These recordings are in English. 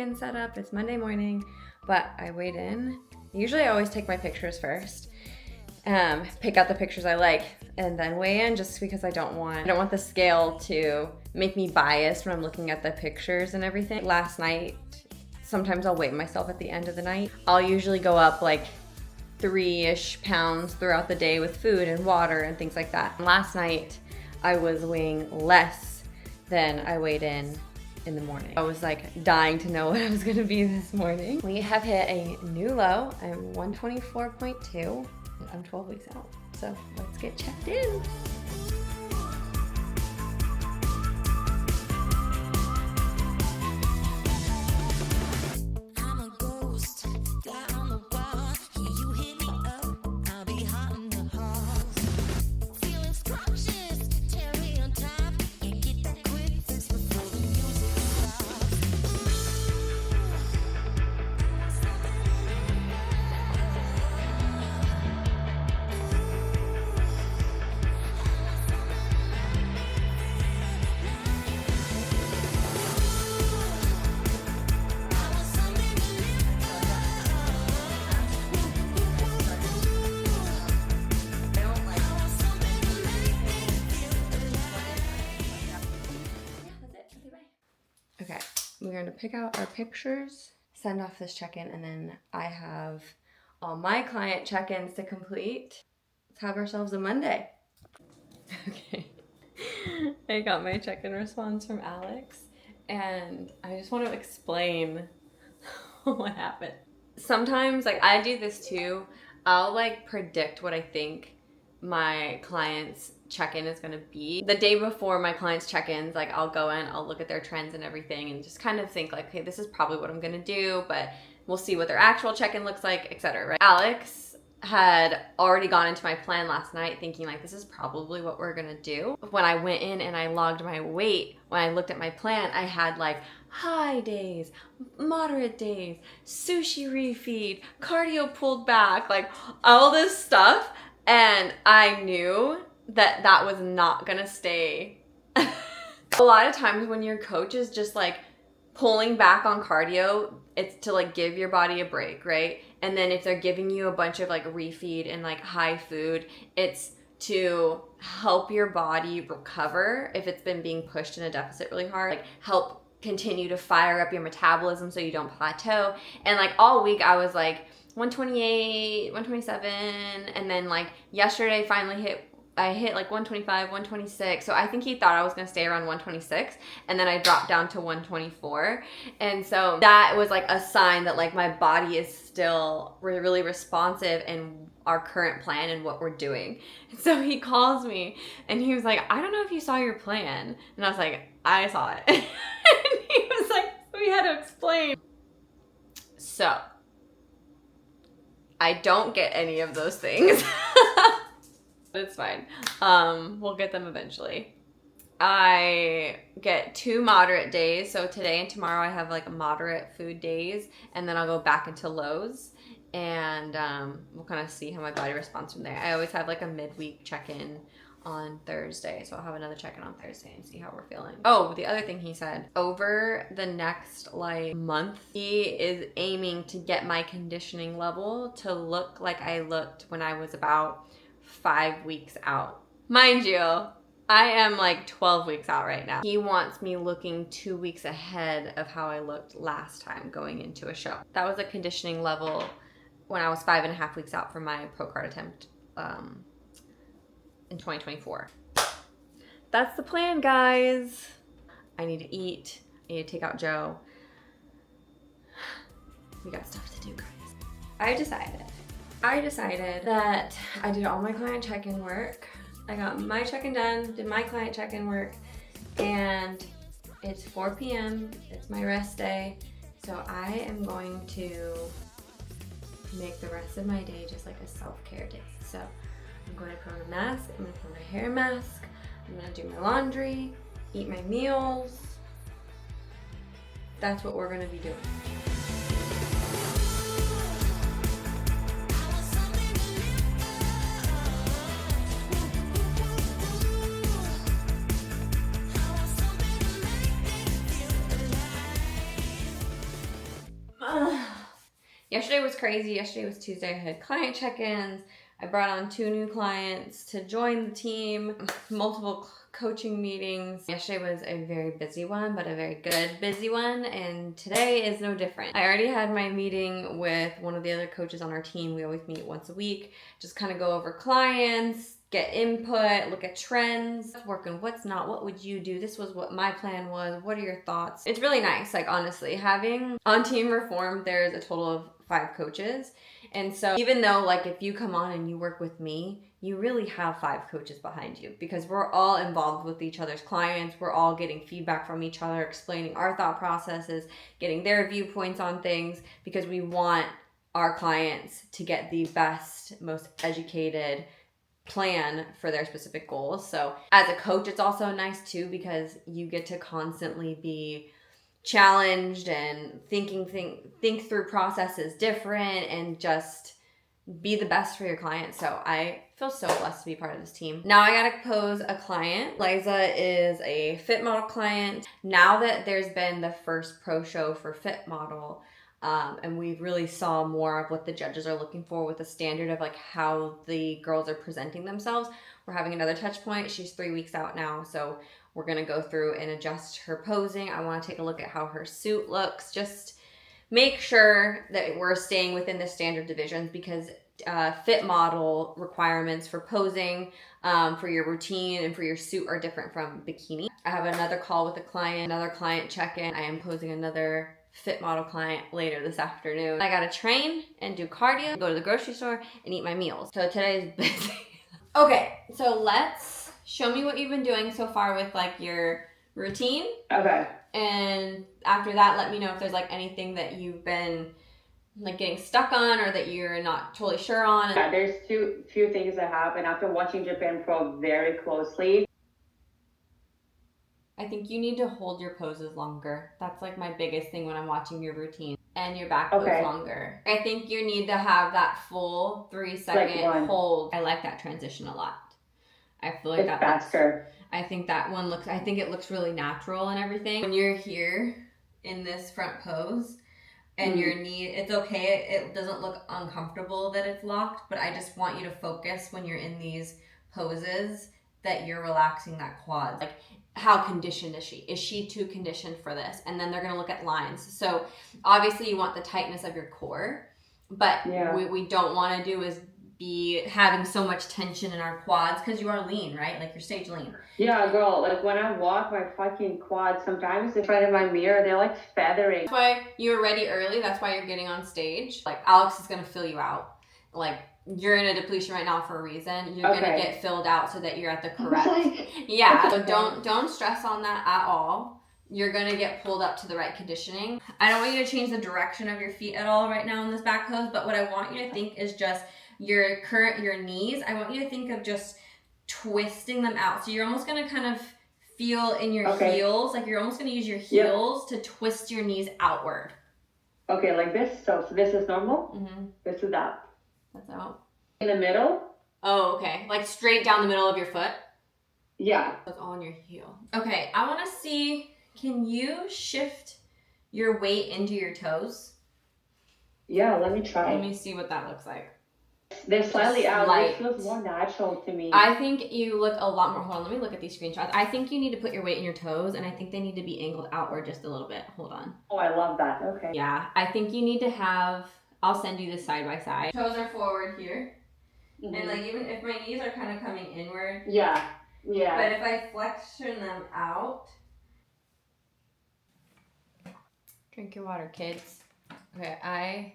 check-in set up. It's Monday morning, but I weighed in. Usually I always take my pictures first, pick out the pictures I like, and then weigh in, just because I don't want the scale to make me biased when I'm looking at the pictures and everything. Last night, sometimes I'll weigh myself at the end of the night. I'll usually go up like 3-ish pounds throughout the day with food and water and things like that. Last night, I was weighing less than I weighed in the morning. I was like dying to know what I was gonna be this morning. We have hit a new low. I'm 124.2. I'm 12 weeks out. So let's get checked in. Okay, we're going to pick out our pictures, send off this check-in, and then I have all my client check-ins to complete. Let's have ourselves a Monday. Okay, I got my check-in response from Alex, and I just want to explain what happened. Sometimes, like, I do this too. I'll like predict what I think my clients check-in is gonna be. The day before my clients check-ins, like I'll go in, I'll look at their trends and everything and just kind of think like, okay, this is probably what I'm gonna do, but we'll see what their actual check-in looks like, etc. Right? Alex had already gone into my plan last night thinking like, this is probably what we're gonna do. When I went in and I logged my weight, when I looked at my plan, I had like high days, moderate days, sushi refeed, cardio pulled back, like all this stuff. And I knew that that was not gonna stay. A lot of times when your coach is just like pulling back on cardio, it's to like give your body a break, right? And then if they're giving you a bunch of like refeed and like high food, it's to help your body recover if it's been being pushed in a deficit really hard, like help continue to fire up your metabolism so you don't plateau. And like all week I was like 128, 127, and then like yesterday I hit like 125, 126. So I think he thought I was gonna stay around 126, and then I dropped down to 124. And so that was like a sign that like my body is still really responsive in our current plan and what we're doing. So he calls me and he was like, I don't know if you saw your plan. And I was like, I saw it. And he was like, we had to explain. So I don't get any of those things. It's fine. We'll get them eventually. I get 2 moderate days. So today and tomorrow I have like moderate food days, and then I'll go back into lows, and we'll kind of see how my body responds from there. I always have like a midweek check-in on Thursday. So I'll have another check-in on Thursday and see how we're feeling. Oh, the other thing he said, over the next like month, he is aiming to get my conditioning level to look like I looked when I was about 5 weeks out. Mind you, I am like 12 weeks out right now. He wants me looking 2 weeks ahead of how I looked last time going into a show. That was a conditioning level when I was 5.5 weeks out from my pro card attempt in 2024. That's the plan, guys. I need to eat. I need to take out Joe. We got stuff to do, guys. I decided that I did all my client check-in work. I got my check-in done, did my client check-in work, and it's 4 p.m. It's my rest day. So I am going to make the rest of my day just like a self-care day. So I'm going to put on a mask, I'm going to put my hair mask, I'm going to do my laundry, eat my meals. That's what we're going to be doing. Yesterday was crazy. Yesterday was Tuesday. I had client check-ins. I brought on 2 new clients to join the team, multiple coaching meetings. Yesterday was a very busy one, but a very good busy one, and today is no different. I already had my meeting with one of the other coaches on our team. We always meet once a week, just kind of go over clients, get input, look at trends, what's working, what's not, what would you do? This was what my plan was. What are your thoughts? It's really nice, like honestly, having on Team Reform, there's a total of 5 coaches. And so even though like if you come on and you work with me, you really have 5 coaches behind you because we're all involved with each other's clients. We're all getting feedback from each other, explaining our thought processes, getting their viewpoints on things because we want our clients to get the best, most educated plan for their specific goals. So as a coach, it's also nice too because you get to constantly be challenged and think through processes different and just be the best for your clients. So I feel so blessed to be part of this team. Now I gotta pose a client. Liza is a fit model client. Now that there's been the first pro show for fit model, and we really saw more of what the judges are looking for with the standard of like how the girls are presenting themselves. We're having another touch point. She's 3 weeks out now, so we're gonna go through and adjust her posing. I wanna take a look at how her suit looks, just make sure that we're staying within the standard divisions because fit model requirements for posing, for your routine and for your suit are different from bikini. I have another call with a client, another client check-in. I am posing another fit model client later this afternoon. I gotta train and do cardio, go to the grocery store and eat my meals. So today's busy. Okay, so show me what you've been doing so far with like your routine. Okay. And after that, let me know if there's like anything that you've been like getting stuck on or that you're not totally sure on. Yeah, there's few things that happen after watching Japan Pro very closely. I think you need to hold your poses longer. That's like my biggest thing when I'm watching your routine. And your back pose longer. I think you need to have that full 3-second hold. I like that transition a lot. I feel like it's faster. I think that one looks, I think it looks really natural and everything. When you're here in this front pose and your knee, it's okay. It doesn't look uncomfortable that it's locked, but I just want you to focus when you're in these poses that you're relaxing that quad. Like, how conditioned is she? Is she too conditioned for this? And then they're going to look at lines. So obviously you want the tightness of your core, but what we don't want to do is be having so much tension in our quads because you are lean, right? Like you're stage lean. Yeah, girl, like when I walk my fucking quads, sometimes in front of my mirror, they're like feathering. That's why you're ready early. That's why you're getting on stage. Like Alex is going to fill you out. Like you're in a depletion right now for a reason. You're going to get filled out so that you're at the correct. So don't stress on that at all. You're going to get pulled up to the right conditioning. I don't want you to change the direction of your feet at all right now in this back pose, but what I want you to think is just your knees. I want you to think of just twisting them out. So you're almost going to kind of feel in your heels, like you're almost going to use your heels to twist your knees outward. Okay, like this. So this is normal. This is up. That's out. In the middle. Oh, okay. Like straight down the middle of your foot? Yeah. That's on your heel. Okay, I want to see, can you shift your weight into your toes? Yeah, let me try. Let me see what that looks like. They're slightly out. It feels more natural to me. I think you look a lot more. Hold on, let me look at these screenshots. I think you need to put your weight in your toes, and I think they need to be angled outward just a little bit. Hold on. Oh, I love that. Okay. Yeah, I think you need to have, I'll send you this side by side. Toes are forward here. And like even if my knees are kind of coming inward. Yeah. But if I flexion them out. Drink your water, kids. Okay, I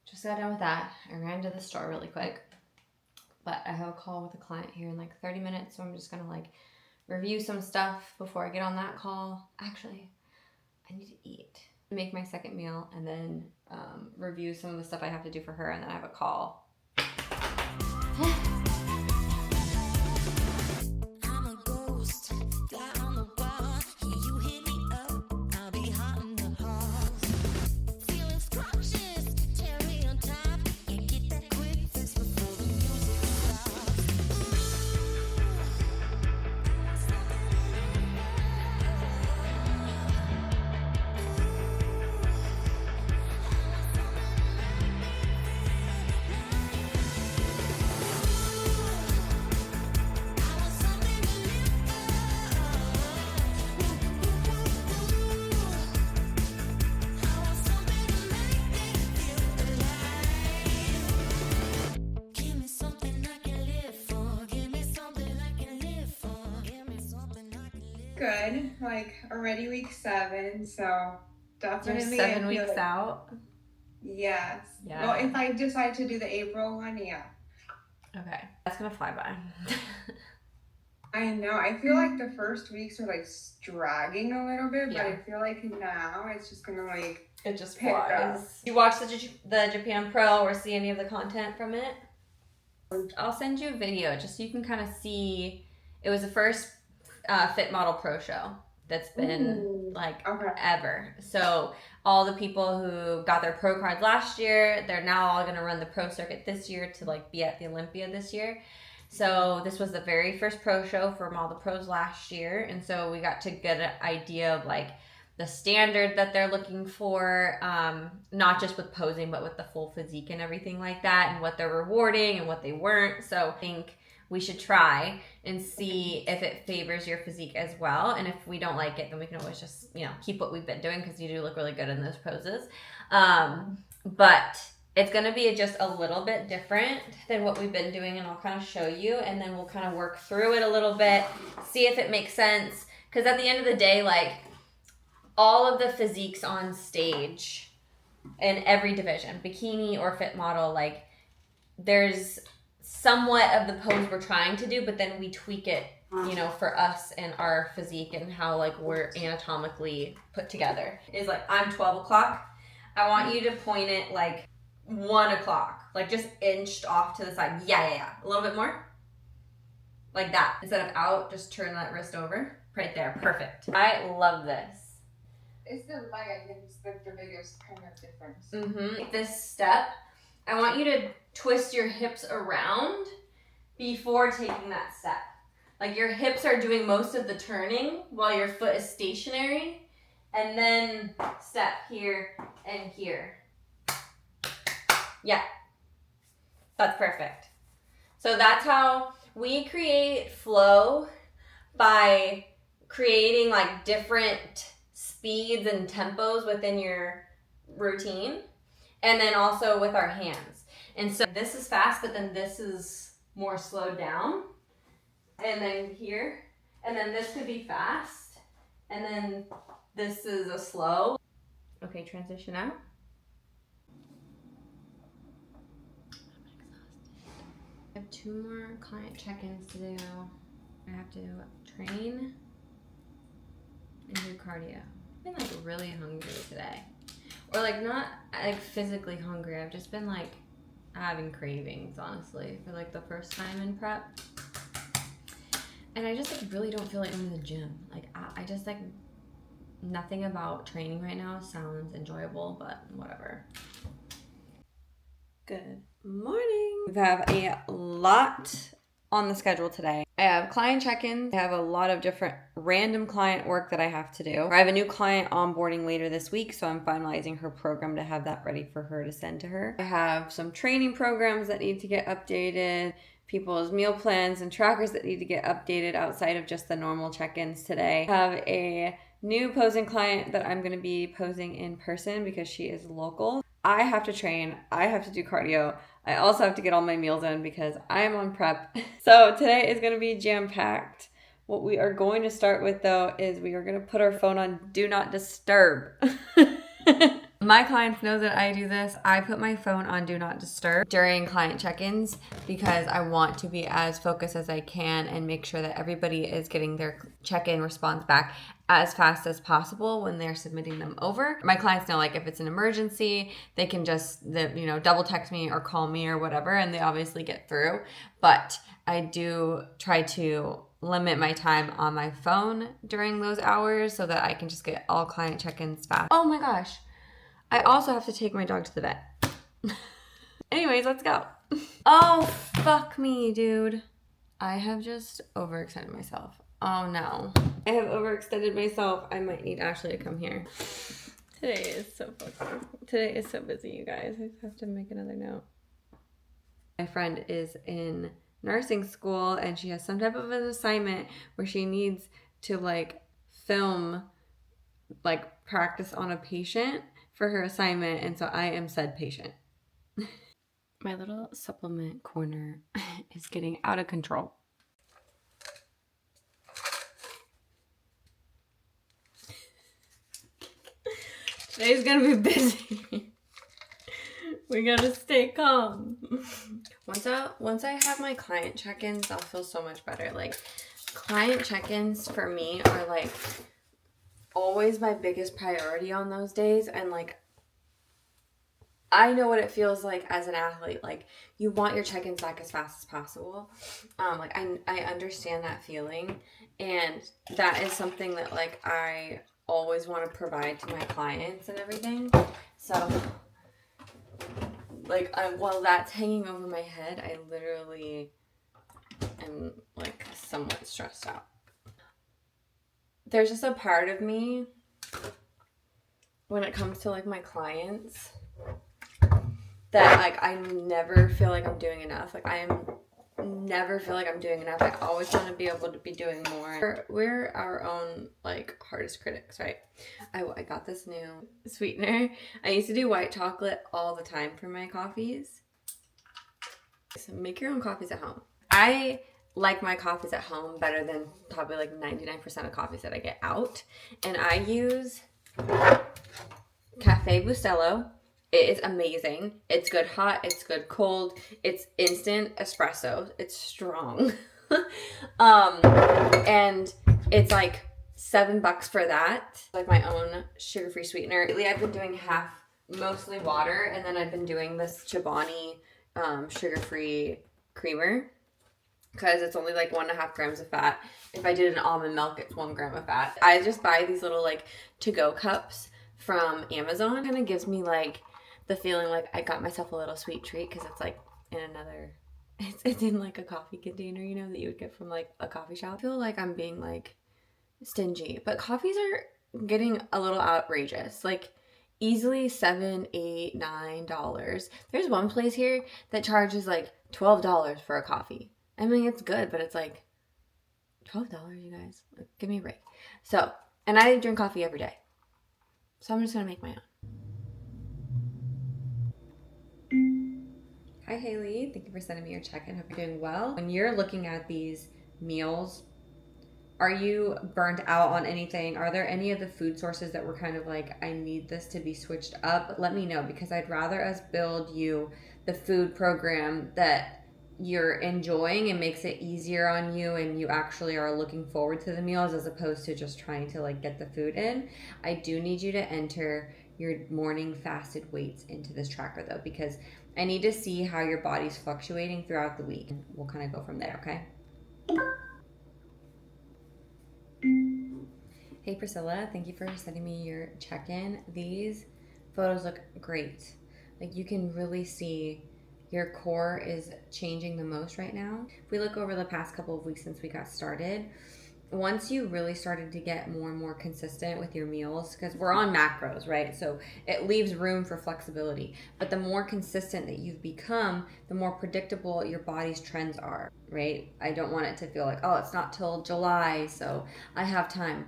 just got done with that. I ran to the store really quick. But I have a call with a client here in like 30 minutes, so I'm just gonna like review some stuff before I get on that call. Actually, I need to eat. Make my second meal and then review some of the stuff I have to do for her, and then I have a call. good. Like already week 7, so definitely. You're 7 weeks out? Yes. Yeah. Well, if I decide to do the April one, yeah. Okay. That's gonna fly by. I know. I feel like the first weeks are like dragging a little bit, but Yeah. I feel like now it's just gonna like It just pick up. flies. You watch the Japan Pro or see any of the content from it? I'll send you a video just so you can kind of see. It was the first Fit Model Pro show that's been ever. So all the people who got their pro cards last year, they're now all going to run the pro circuit this year to like be at the Olympia this year. So this was the very first pro show from all the pros last year, and so we got to get an idea of like the standard that they're looking for, not just with posing, but with the full physique and everything like that, and what they're rewarding and what they weren't. So I think we should try and see if it favors your physique as well. And if we don't like it, then we can always just, keep what we've been doing, because you do look really good in those poses. But it's going to be just a little bit different than what we've been doing, and I'll kind of show you, and then we'll kind of work through it a little bit, see if it makes sense. Because at the end of the day, like, all of the physiques on stage in every division, bikini or fit model, like, there's somewhat of the pose we're trying to do, but then we tweak it, for us and our physique and how, like, we're anatomically put together. Is like, I'm 12 o'clock. I want you to point it like 1 o'clock, like just inched off to the side. Yeah. A little bit more. Like that. Instead of out, just turn that wrist over. Right there. Perfect. I love this. It's the leg, I think, it's the biggest kind of difference. This step, I want you to twist your hips around before taking that step. Like, your hips are doing most of the turning while your foot is stationary. And then step here and here. Yeah. That's perfect. So that's how we create flow, by creating like different speeds and tempos within your routine, and then also with our hands. And so this is fast, but then this is more slowed down, and then here, and then this could be fast, and then this is a slow. Okay, transition out. I have 2 more client check-ins to do. I have to train and do cardio. I've been like really hungry today. Or like not like physically hungry. I've just been like having cravings, honestly, for like the first time in prep. And I just like really don't feel like I'm in the gym. Like I just like, nothing about training right now sounds enjoyable, but whatever. Good morning. We have a lot on the schedule today. I have client check-ins. I have a lot of different random client work that I have to do. I have a new client onboarding later this week, so I'm finalizing her program to have that ready for her to send to her. I have some training programs that need to get updated, people's meal plans and trackers that need to get updated outside of just the normal check-ins today. I have a new posing client that I'm going to be posing in person because she is local. I have to train. I have to do cardio. I also have to get all my meals in because I'm on prep. So today is going to be jam-packed. What we are going to start with, though, is we are going to put our phone on Do Not Disturb. My clients know that I do this. I put my phone on Do Not Disturb during client check-ins because I want to be as focused as I can and make sure that everybody is getting their check-in response back as fast as possible when they're submitting them over. My clients know, like, if it's an emergency, they can just, double text me or call me or whatever, and they obviously get through. But I do try to limit my time on my phone during those hours so that I can just get all client check-ins fast. Oh my gosh. I also have to take my dog to the vet. Anyways, let's go. Oh, fuck me, dude. I have just overextended myself. Oh no. I have overextended myself. I might need Ashley to come here. Today is so busy, you guys. I have to make another note. My friend is in nursing school and she has some type of an assignment where she needs to like film like practice on a patient for her assignment, and so I am said patient. My little supplement corner is getting out of control. Today's gonna be busy. We gotta stay calm. Once I have my client check-ins, I'll feel so much better. Like, client check-ins for me are like always my biggest priority on those days. And like, I know what it feels like as an athlete. Like, you want your check-ins back as fast as possible. Like, I understand that feeling, and that is something that like I always want to provide to my clients and everything. So like, while that's hanging over my head, I literally am like somewhat stressed out. There's just a part of me when it comes to like my clients that like I never feel like I'm doing enough. Like, I never feel like I'm doing enough. I always want to be able to be doing more. We're our own like hardest critics, right? I got this new sweetener. I used to do white chocolate all the time for my coffees. So make your own coffees at home. I like my coffees at home better than probably like 99% of coffees that I get out. And I use Cafe Bustelo. It is amazing. It's good hot. It's good cold. It's instant espresso. It's strong. And it's like $7 for that. Like my own sugar-free sweetener. Lately, I've been doing half, mostly water, and then I've been doing this Chobani sugar-free creamer because it's only like 1.5 grams of fat. If I did an almond milk, it's 1 gram of fat. I just buy these little like to-go cups from Amazon. Kind of gives me like the feeling like I got myself a little sweet treat because it's like in another, it's in like a coffee container, you know, that you would get from like a coffee shop. I feel like I'm being like stingy, but coffees are getting a little outrageous. Like easily $7, $8, $9. There's one place here that charges like $12 for a coffee. I mean, it's good, but it's like $12, you guys. Like, give me a break. So, and I drink coffee every day. So I'm just gonna make my own. Hi Haley, thank you for sending me your check-in. Hope you're doing well. When you're looking at these meals, are you burnt out on anything? Are there any of the food sources that were kind of like, I need this to be switched up? Let me know, because I'd rather us build you the food program that you're enjoying and makes it easier on you and you actually are looking forward to the meals as opposed to just trying to like get the food in. I do need you to enter your morning fasted weights into this tracker though, because I need to see how your body's fluctuating throughout the week. We'll kind of go from there, okay? Hey Priscilla, thank you for sending me your check-in. These photos look great. Like, you can really see your core is changing the most right now. If we look over the past couple of weeks since we got started, once you really started to get more and more consistent with your meals, because we're on macros, right? So it leaves room for flexibility. But the more consistent that you've become, the more predictable your body's trends are, right? I don't want it to feel like, oh, it's not till July, so I have time.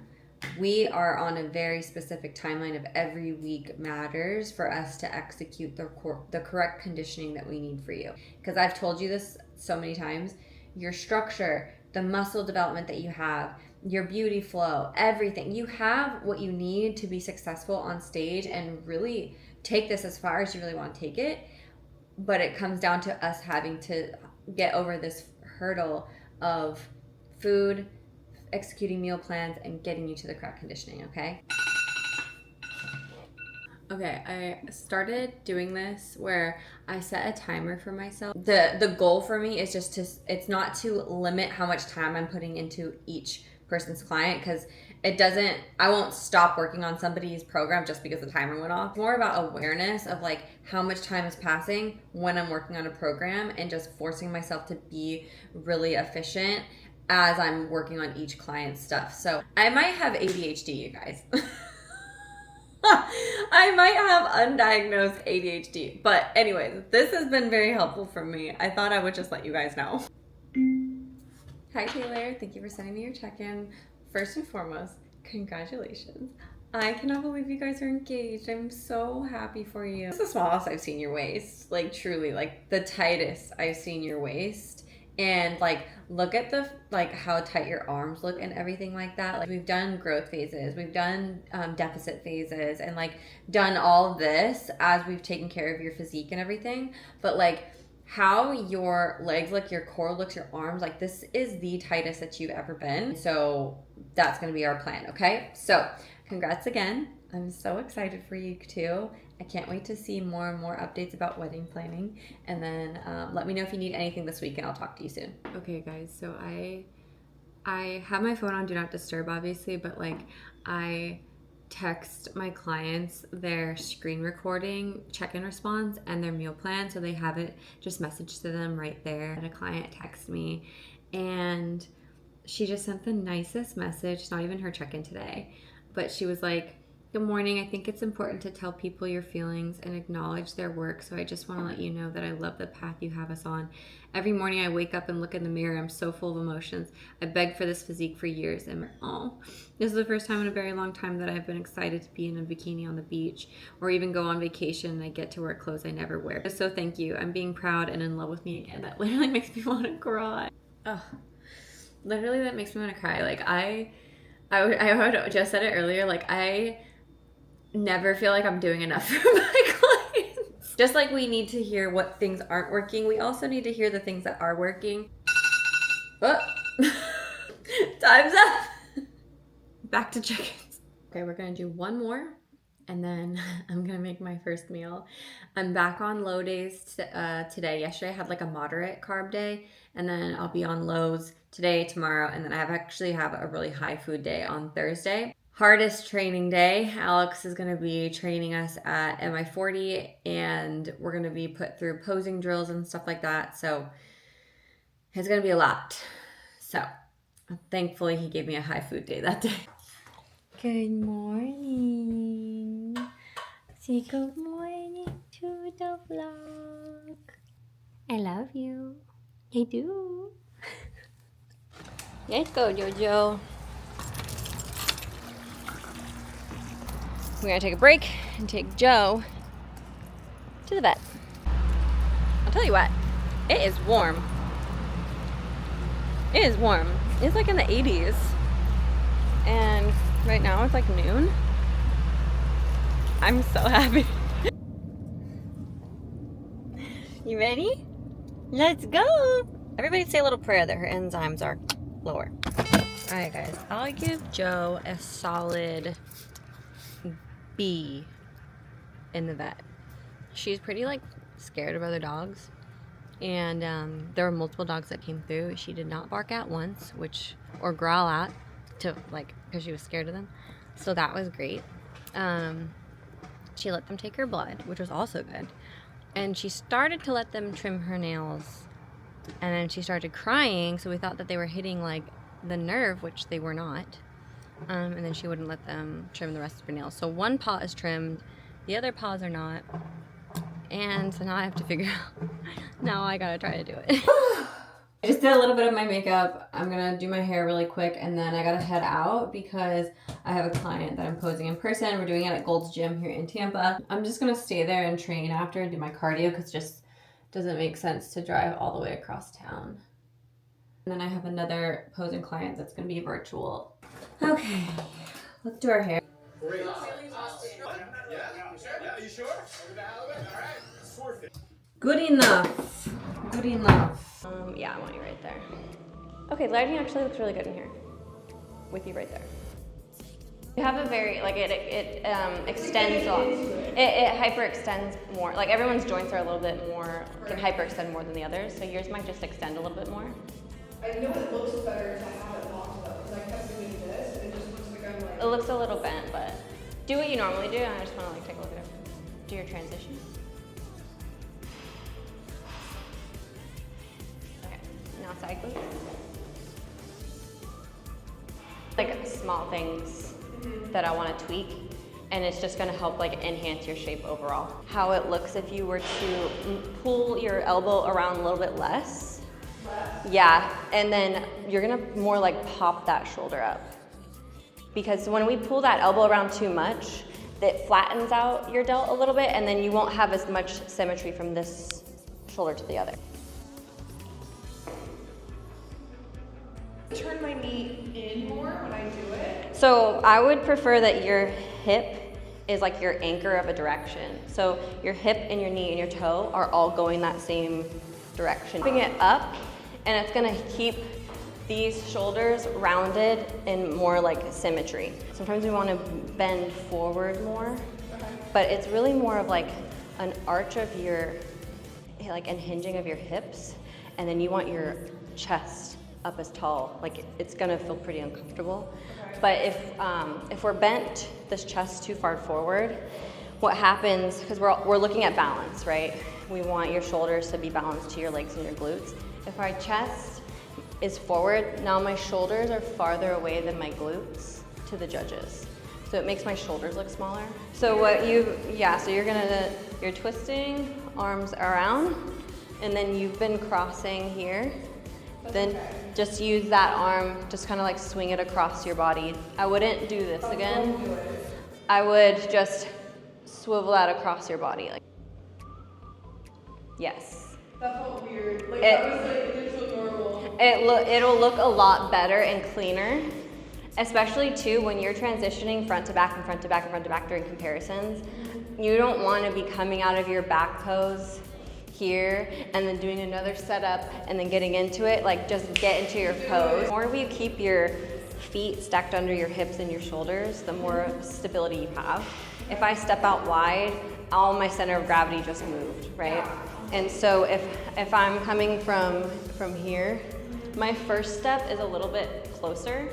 We are on a very specific timeline of every week matters for us to execute the correct conditioning that we need for you. Because I've told you this so many times, your structure, the muscle development that you have, your beauty flow, everything. You have what you need to be successful on stage and really take this as far as you really want to take it. But it comes down to us having to get over this hurdle of food, executing meal plans, and getting you to the correct conditioning, okay? Okay, I started doing this where I set a timer for myself. The goal for me is just it's not to limit how much time I'm putting into each person's client, because I won't stop working on somebody's program just because the timer went off. It's more about awareness of like how much time is passing when I'm working on a program and just forcing myself to be really efficient as I'm working on each client's stuff. So I might have ADHD, you guys. I might have undiagnosed ADHD. But anyways, this has been very helpful for me. I thought I would just let you guys know. Hi Taylor, thank you for sending me your check-in. First and foremost, congratulations. I cannot believe you guys are engaged. I'm so happy for you. This is the smallest I've seen your waist. Like, truly, like the tightest I've seen your waist. And like, look at the, like how tight your arms look and everything like that. Like we've done growth phases, we've done deficit phases, and like done all this as we've taken care of your physique and everything. But like how your legs look, your core looks, your arms, like this is the tightest that you've ever been. So that's gonna be our plan, okay? So congrats again. I'm so excited for you too. I can't wait to see more and more updates about wedding planning. And then let me know if you need anything this week and I'll talk to you soon. Okay guys, so I have my phone on Do Not Disturb obviously, but like I text my clients their screen recording check-in response and their meal plan, so they have it just messaged to them right there. And a client texted me and she just sent the nicest message. It's not even her check-in today, but she was like, good morning. I think it's important to tell people your feelings and acknowledge their work. So I just want to let you know that I love the path you have us on. Every morning I wake up and look in the mirror. I'm so full of emotions. I begged for this physique for years. And this is the first time in a very long time that I've been excited to be in a bikini on the beach or even go on vacation and I get to wear clothes I never wear. So thank you. I'm being proud and in love with me again. That literally makes me want to cry. Oh, literally that makes me want to cry. Like I just said it earlier. Like I never feel like I'm doing enough for my clients. Just like we need to hear what things aren't working, we also need to hear the things that are working. Oh. Time's up. Back to chickens. Okay, we're gonna do one more and then I'm gonna make my first meal. I'm back on low days today. Yesterday I had like a moderate carb day, and then I'll be on lows today, tomorrow, and then I actually have a really high food day on Thursday. Hardest training day. Alex is going to be training us at MI40 and we're going to be put through posing drills and stuff like that. So it's going to be a lot. So thankfully he gave me a high food day that day. Good morning. Say good morning to the vlog. I love you. I do. Let's go, Jojo. We're gonna take a break and take Joe to the vet. I'll tell you what, it is warm. It is warm. It's like in the 80s. And right now it's like noon. I'm so happy. You ready? Let's go. Everybody say a little prayer that her enzymes are lower. All right, guys, I'll give Joe a solid B in the vet. She's pretty like scared of other dogs, and there were multiple dogs that came through. She did not bark at once, or growl at, to like, because she was scared of them, so that was great. She let them take her blood, which was also good, and she started to let them trim her nails, and then she started crying, so we thought that they were hitting like the nerve, which they were not. And then she wouldn't let them trim the rest of her nails. So one paw is trimmed, the other paws are not. And so now I have to figure out, now I gotta try to do it. I just did a little bit of my makeup. I'm gonna do my hair really quick and then I gotta head out because I have a client that I'm posing in person. We're doing it at Gold's Gym here in Tampa. I'm just gonna stay there and train after and do my cardio because it just doesn't make sense to drive all the way across town. And then I have another posing client that's gonna be virtual. Okay, let's do our hair. Great. Yeah, you sure? All right. Good enough. Good enough. Yeah, I want you right there. Okay, lighting actually looks really good in here. With you right there. You have a very, like it extends a lot. It hyperextends more. Like everyone's joints are a little bit more, can hyperextend more than the others. So yours might just extend a little bit more. I know it looks better to have it locked though, because I kept doing this, and it just looks like I'm like... It looks a little bent, but do what you normally do, and I just want to like take a look at it. Do your transition. Okay, now side glutes. Like small things that I want to tweak, and it's just going to help like enhance your shape overall. How it looks if you were to pull your elbow around a little bit less. Yeah, and then you're gonna more like pop that shoulder up. Because when we pull that elbow around too much, it flattens out your delt a little bit, and then you won't have as much symmetry from this shoulder to the other. Turn my knee in more when I do it. So I would prefer that your hip is like your anchor of a direction. So your hip and your knee and your toe are all going that same direction. Bring it up, and it's gonna keep these shoulders rounded and more like symmetry. Sometimes we wanna bend forward more, but it's really more of like an arch of your, like an hinging of your hips, and then you want your chest up as tall. Like it's gonna feel pretty uncomfortable. But if we're bent this chest too far forward, what happens, because we're looking at balance, right? We want your shoulders to be balanced to your legs and your glutes. If our chest is forward, now my shoulders are farther away than my glutes to the judges. So it makes my shoulders look smaller. So so you're twisting arms around, and then you've been crossing here. Then just use that arm, just kind of like swing it across your body. I wouldn't do this again. I would just swivel that across your body. Like, yes. That felt weird. Like that was like, it didn't feel normal. It'll look a lot better and cleaner, especially too when you're transitioning front to back and front to back and front to back during comparisons. You don't want to be coming out of your back pose here and then doing another setup and then getting into it. Like, just get into your pose. The more you keep your feet stacked under your hips and your shoulders, the more stability you have. If I step out wide, all my center of gravity just moved, right? And so if I'm coming from here, my first step is a little bit closer.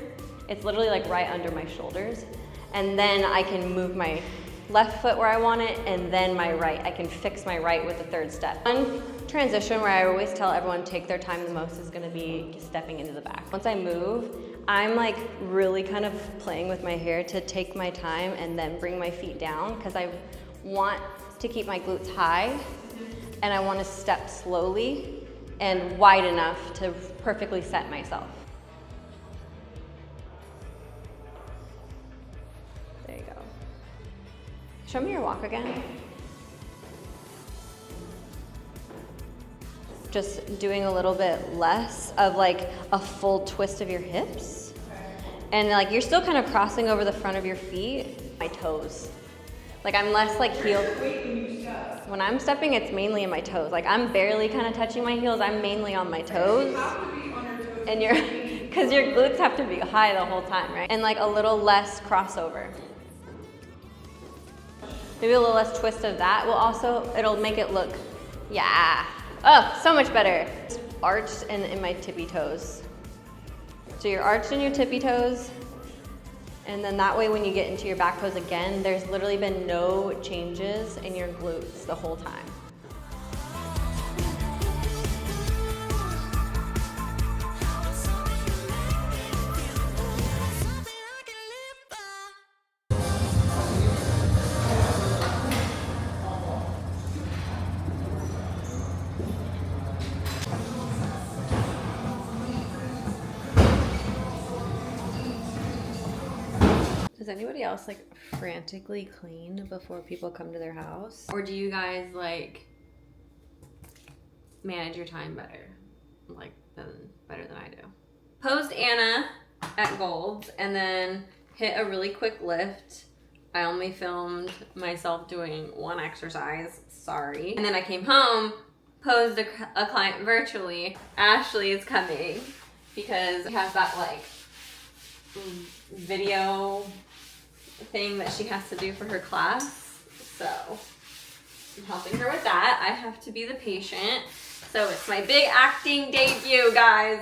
It's literally like right under my shoulders. And then I can move my left foot where I want it, and then my right. I can fix my right with the third step. One transition where I always tell everyone take their time the most is gonna be stepping into the back. Once I move, I'm like really kind of playing with my hair to take my time and then bring my feet down, because I want to keep my glutes high, and I want to step slowly and wide enough to perfectly set myself. There you go. Show me your walk again. Just doing a little bit less of like a full twist of your hips. And like you're still kind of crossing over the front of your feet, my toes. Like I'm less like heeled. When I'm stepping, it's mainly in my toes. Like I'm barely kind of touching my heels, I'm mainly on my toes. You have to be on your toes. And because your glutes have to be high the whole time, right? And like a little less crossover. Maybe a little less twist of that will also, it'll make it look, yeah. Oh, so much better. It's arched and in my tippy toes. So you're arched in your tippy toes, and then that way when you get into your back pose again, there's literally been no changes in your glutes the whole time. Does anybody else like frantically clean before people come to their house? Or do you guys like manage your time better? Like better than I do. Posed Anna at Gold's and then hit a really quick lift. I only filmed myself doing one exercise, sorry. And then I came home, posed a client virtually. Ashley is coming because we have that like video thing that she has to do for her class. So I'm helping her with that. I have to be the patient. So it's my big acting debut, guys.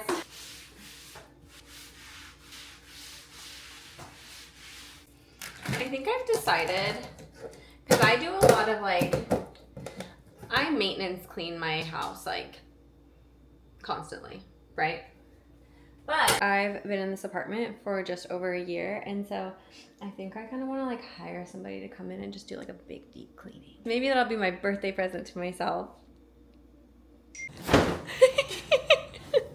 I think I've decided, because I do a lot of like, I maintenance clean my house like constantly, right? But I've been in this apartment for just over a year, and so I think I kind of want to like hire somebody to come in and just do like a big deep cleaning. Maybe that'll be my birthday present to myself. I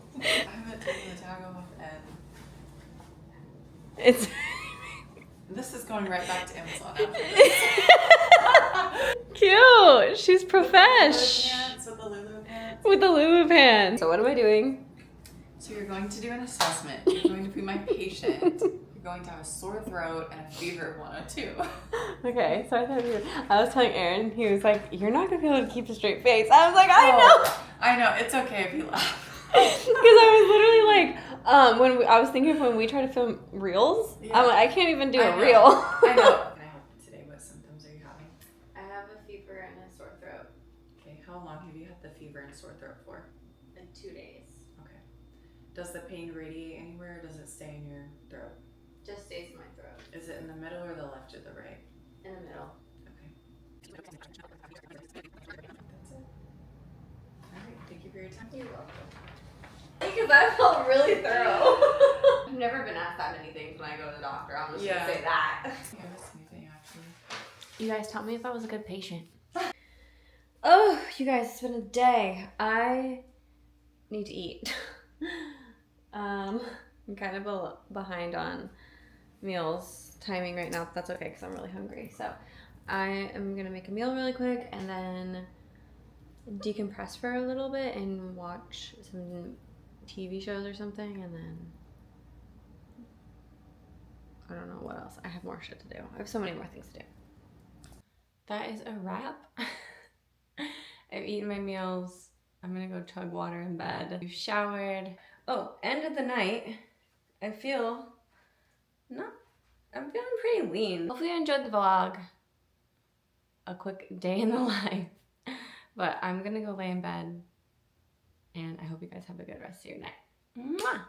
haven't taken the tag off, and It's this is going right back to Amazon after this. cute. She's profesh. Pants with the Lulu pants. With the Lulu pants. So what am I doing? So you're going to do an assessment. You're going to be my patient. You're going to have a sore throat and a fever of 102. Okay, so I was telling Aaron, he was like, "You're not gonna be able to keep a straight face." I was like, "I know. It's okay if you laugh. Because I was literally like, I was thinking of when we try to film reels, Yeah. I'm like, I can't even do a know. reel. I know. Can I help you today? What symptoms are you having? I have a fever and a sore throat. Okay, how long have you had the fever and sore throat for? In 2 days. Okay. Does the pain radiate anywhere, or does it stay in your throat? Just stays in my throat. Is it in the middle or the left or the right? In the middle. Okay. That's it. Alright, thank you for your time. You're welcome. Because I felt really thorough. I've never been asked that many things when I go to the doctor. I'm just gonna say that. I haven't seen anything actually. You guys tell me if I was a good patient. Oh, you guys, it's been a day. I need to eat. I'm kind of behind on meals timing right now, but that's okay because I'm really hungry. So I am gonna make a meal really quick and then decompress for a little bit and watch some TV shows or something, and then I don't know what else. I have more shit to do. I have so many more things to do. That is a wrap. I've eaten my meals. I'm gonna go chug water in bed. We've showered. Oh, end of the night. I'm feeling pretty lean. Hopefully you enjoyed the vlog. A quick day in the life. But I'm gonna go lay in bed, and I hope you guys have a good rest of your night. Mwah!